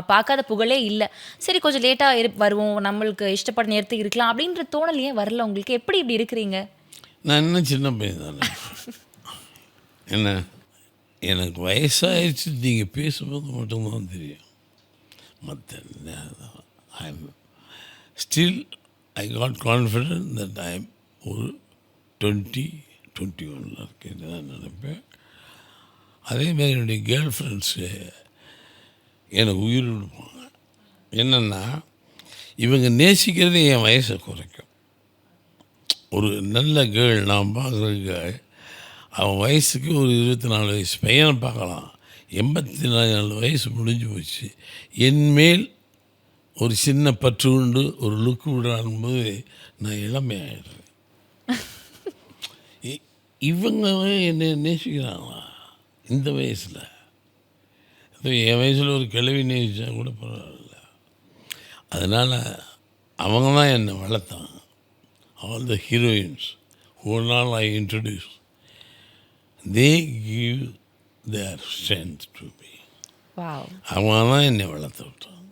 பார்க்காத புகழே இல்ல. சரி கொஞ்சம் லேட்டா வருவோம். நம்மளுக்கு இஷ்டப்பட்ட நேரத்துக்கு இருக்கலாம் அப்படின்ற தோணல் ஏன் வரல உங்களுக்கு? எப்படி இப்படி இருக்கிறீங்க? நான் இன்னும் சின்ன பையன் தானே. என்ன எனக்கு வயசாகிடுச்சு நீங்கள் பேசும்போது மட்டும்தான் தெரியும். மற்ற I am still I got confident that I am ஒரு 21 இருக்கேன் நான் நினைப்பேன். அதேமாதிரி என்னுடைய கேர்ள் ஃப்ரெண்ட்ஸு எனக்கு உயிர் கொடுப்பாங்க. என்னென்னா இவங்க நேசிக்கிறது என் வயசை குறைக்கும். ஒரு நல்ல கேர்ள் நான் பார்க்குற கேர்ள் அவன் வயசுக்கு ஒரு 24 வயசு பையனை பார்க்கலாம். 84 வயசு முடிஞ்சு போச்சு. என்மேல் ஒரு சின்ன பற்று உண்டு, ஒரு லுக்கு விடானும்போது நான் இளமையாயிடுறேன். இவங்க என்னை நேசிக்கிறாங்களா இந்த வயசில்? என் வயசில் ஒரு கிழவி நேசித்தா கூட பரவாயில்ல. அதனால் அவங்க தான் என்னை வளர்த்தாங்க. All the heroines who I introduce, they give their strength to me. Wow. அவங்க தான் என்னை வளர்த்து விட்டாங்க.